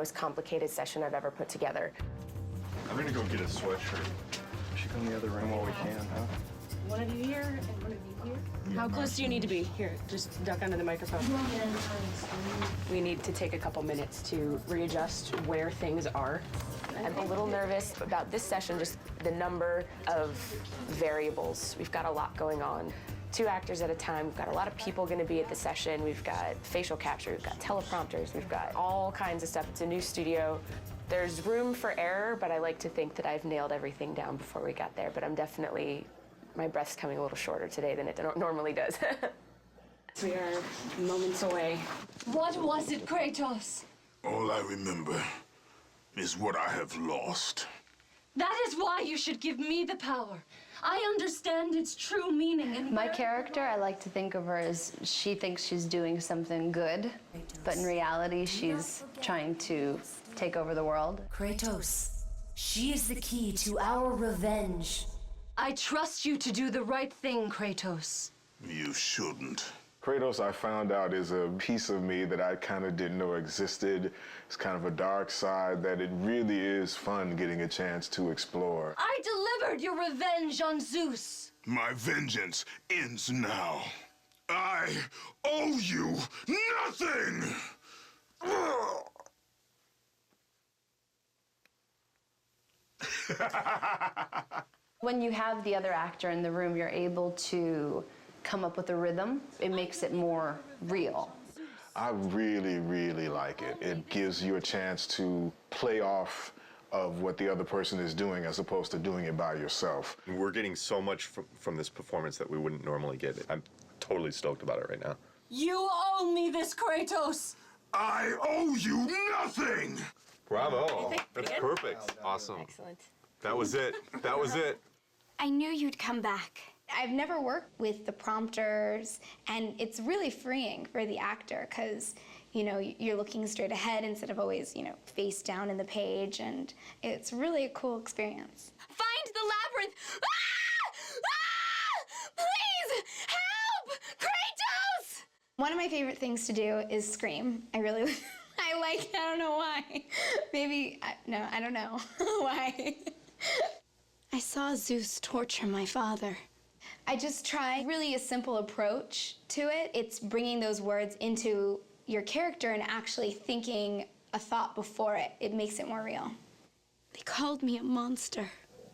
most complicated session I've ever put together. I'm gonna go get a sweatshirt. We should go in the other room while we can, huh? One of you here and one of you here. How close do you need to be? Here, just duck under the microphone. We need to take a couple minutes to readjust where things are. I'm a little nervous about this session, just the number of variables. We've got a lot going on. 2 actors at a time. We've got a lot of people going to be at the session. We've got facial capture, we've got teleprompters, we've got all kinds of stuff. It's a new studio. There's room for error, but I like to think that I've nailed everything down before we got there. But I'm definitely, my breath's coming a little shorter today than it normally does. We are moments away. What was it, Kratos? All I remember is what I have lost. That is why you should give me the power. I understand its true meaning and My character, I like to think of her as she thinks she's doing something good, but in reality, she's trying to take over the world. Kratos, she is the key to our revenge. I trust you to do the right thing, Kratos. You shouldn't. Kratos, I found out, is a piece of me that I kind of didn't know existed. It's kind of a dark side that it really is fun getting a chance to explore. I delivered your revenge on Zeus. My vengeance ends now. I owe you nothing! When you have the other actor in the room, you're able to come up with a rhythm. It makes it more real. I really, really like it. It gives you a chance to play off of what the other person is doing as opposed to doing it by yourself. We're getting so much from this performance that we wouldn't normally get. I'm totally stoked about it right now. You owe me this, Kratos. I owe you nothing! Bravo. That's perfect. Awesome. Excellent. That was it. That was it. I knew you'd come back. I've never worked with the prompters, and it's really freeing for the actor because, you know, you're looking straight ahead instead of always, you know, face down in the page, and it's really a cool experience. Find the labyrinth! Ah! Ah! Please, help! Kratos! One of my favorite things to do is scream. I really, I don't know why. Maybe, no, I don't know why. I saw Zeus torture my father. I just try really a simple approach to it. It's bringing those words into your character and actually thinking a thought before it. It makes it more real. They called me a monster.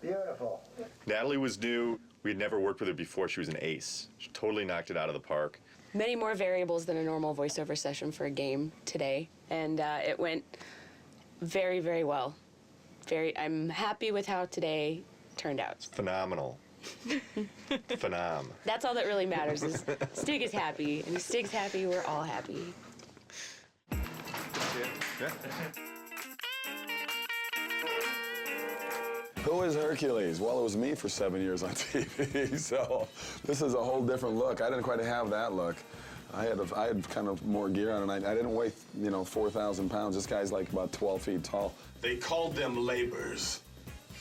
Beautiful. Natalie was new. We had never worked with her before. She was an ace. She totally knocked it out of the park. Many more variables than a normal voiceover session for a game today, and it went very, very well. I'm happy with how today turned out. It's phenomenal. Phenom. That's all that really matters is Stig is happy, and if Stig's happy, we're all happy. Who is Hercules? Well, it was me for 7 years on TV, so this is a whole different look. I didn't quite have that look. I had kind of more gear on, and I didn't weigh, 4,000 pounds. This guy's like about 12 feet tall. They called them labors.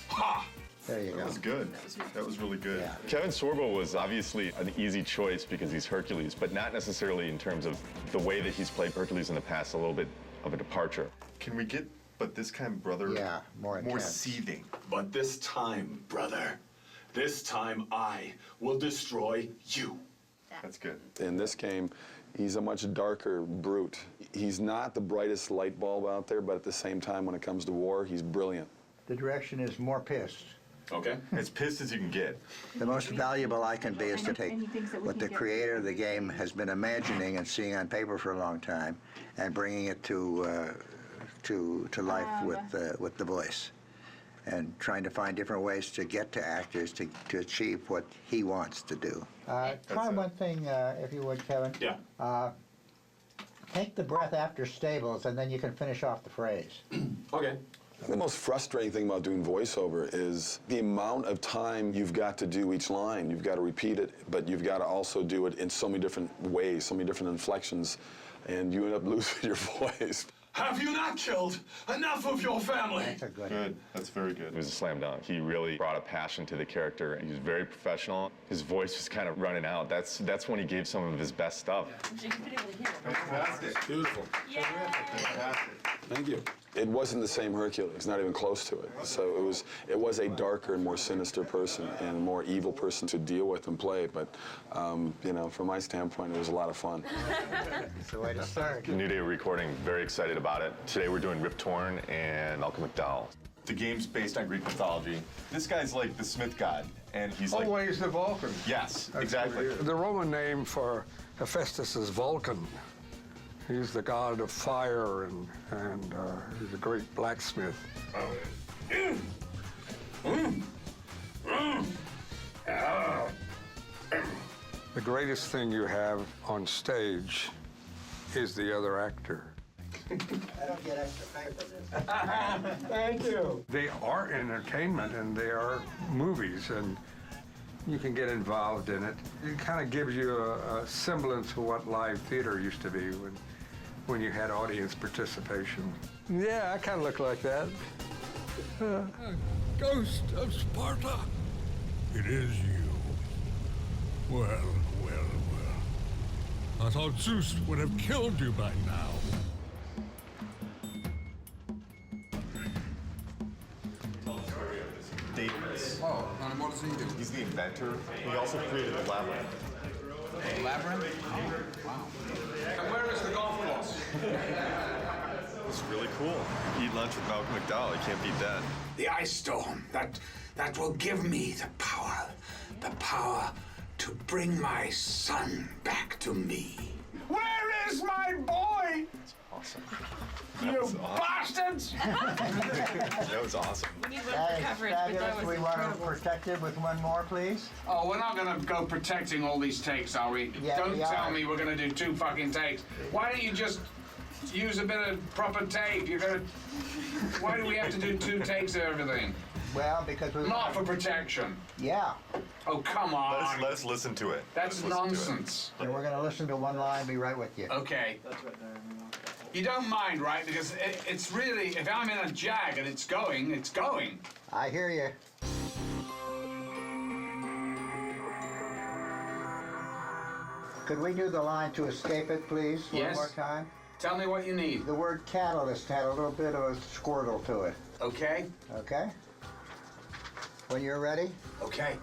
Ha! There you go. That was good. That was really good. Yeah. Kevin Sorbo was obviously an easy choice because he's Hercules, but not necessarily in terms of the way that he's played Hercules in the past, a little bit of a departure. Can we get, but this kind of brother, Yeah, more intense. seething? But this time, brother, this time I will destroy you. That's good. In this game, he's a much darker brute. He's not the brightest light bulb out there, but at the same time, when it comes to war, he's brilliant. The direction is more pissed. Okay. As pissed as you can get. The most valuable I can be is to take what the creator of the game has been imagining and seeing on paper for a long time and bringing it to life with the voice, and trying to find different ways to get to actors to achieve what he wants to do. Try one thing, if you would, Kevin. Yeah. Take the breath after stables, and then you can finish off the phrase. Okay. The most frustrating thing about doing voiceover is the amount of time you've got to do each line. You've got to repeat it, but you've got to also do it in so many different ways, so many different inflections, and you end up losing your voice. Have you not killed enough of your family? That's a good. Good. That's very good. It was a slam dunk. He really brought a passion to the character. He was very professional. His voice was kind of running out. That's when he gave some of his best stuff. So you've been able to hear it. Fantastic. Beautiful. Yeah. Fantastic. Thank you. it wasn't the same Hercules, not even close to it. So it was a darker and more sinister person and a more evil person to deal with and play. But you know, from my standpoint, it was a lot of fun. It's the way to start. New day of recording, very excited about it. Today we're doing Rip Torn and Malcolm McDowell. The game's based on Greek mythology. This guy's like the Smith god, and he's like... Always the Vulcan. Yes, exactly. The Roman name for Hephaestus is Vulcan. He's the god of fire, and he's a great blacksmith. The greatest thing you have on stage is the other actor. I don't get extra pay for this. Thank you. They are entertainment, and they are movies, and you can get involved in it. It kind of gives you a semblance of what live theater used to be when you had audience participation. Yeah, I kind of look like that. Ghost of Sparta, it is you. Well, well, well. I thought Zeus would have killed you by now. Daedalus. Oh, and what does he do? He's the inventor. He also created the labyrinth. Labyrinth? Oh, wow. And where is the golf course? It's really cool. Eat lunch with Malcolm McDowell. You can't beat that. The ice storm, that will give me the power to bring my son back to me. Where is my boy? That's awesome. You bastards! That was awesome. That is fabulous. We want to protect it with one more, please. Oh, we're not gonna go protecting all these takes, are we? Yeah, Don't we tell are. me we're gonna do 2 fucking takes. Why don't you just use a bit of proper tape? Why do we have to do 2 takes of everything? Well, because we Not for protection. Yeah. Oh, come on. Let us listen to it. That's nonsense. And we're going to listen to one line and be right with you. Okay. You don't mind, right? Because it's really, if I'm in a jag and it's going, it's going. I hear you. Could we do the line to escape it, please, Yes. one more time? Tell me what you need. The word catalyst had a little bit of a squirtle to it. Okay? Okay? When you're ready? Okay.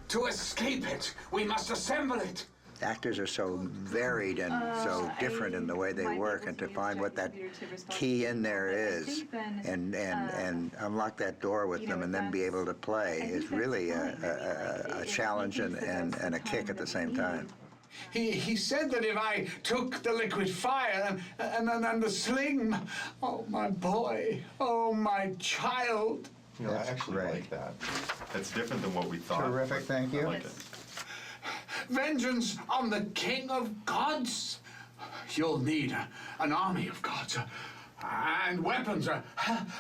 To escape it, we must assemble it. Actors are so varied and so different in the way they work, and to find what that key in there is and unlock that door with them and then be able to play is really a challenge and a kick at the same time. He said that if I took the liquid fire and the sling, oh, my boy, oh, my child. You know, I actually like that. That's different than what we thought. Terrific, thank you. I like it. Vengeance on the king of gods. You'll need an army of gods. And weapons.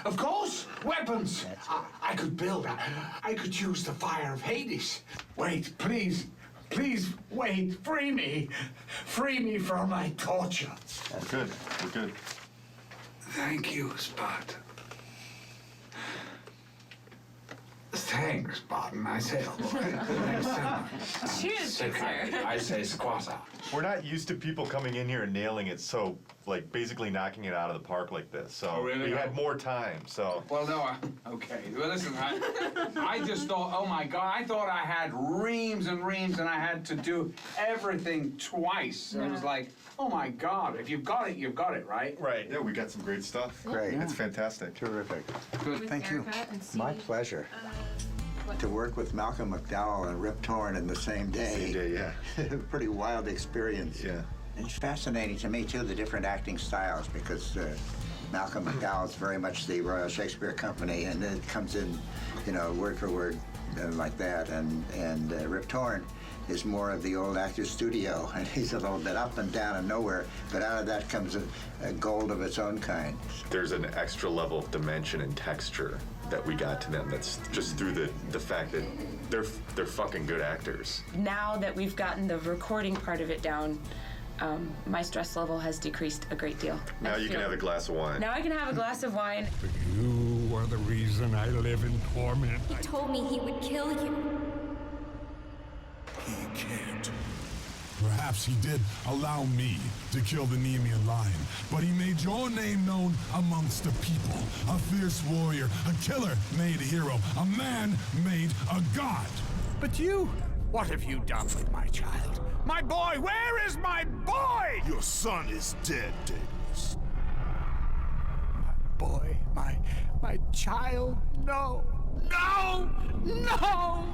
Of course, weapons. I could build. I could use the fire of Hades. Wait, please. Please, wait. Free me. Free me from my torture. We're good. We're good. Thank you, Spot. Thanks, Barton. I say, thanks so much. Cheers, So sir. kind. I say squatta. We're not used to people coming in here and nailing it, so, like, basically knocking it out of the park like this. So Oh, really? we had more time, so. Well, no, okay. Well, listen, I just thought, oh my God, I thought I had reams and reams and I had to do everything twice. It was like, oh my God, if you've got it, you've got it, right? Right. Yeah, we got some great stuff. Great. It's fantastic. Terrific. Good. Thank you. My pleasure. To work with Malcolm McDowell and Rip Torn in the same day. Same day, yeah. Pretty wild experience. Yeah. It's fascinating to me, too, the different acting styles, because Malcolm McDowell is very much the Royal Shakespeare Company, and it comes in, you know, word for word like that. And Rip Torn is more of the old actor's studio, and he's a little bit up and down and nowhere, but out of that comes a gold of its own kind. There's an extra level of dimension and texture that we got to them that's just through the fact that they're fucking good actors. Now that we've gotten the recording part of it down, my stress level has decreased a great deal. Now you can have a glass of wine. Now I can have a glass of wine. You are the reason I live in torment. He told me he would kill you. He can't. Perhaps he did allow me to kill the Nemean lion, but he made your name known amongst the people. A fierce warrior, a killer made a hero, a man made a god. But you, what have you done with my child? My boy, where is my boy? Your son is dead, Daedalus. Boy, my child, no, no, no!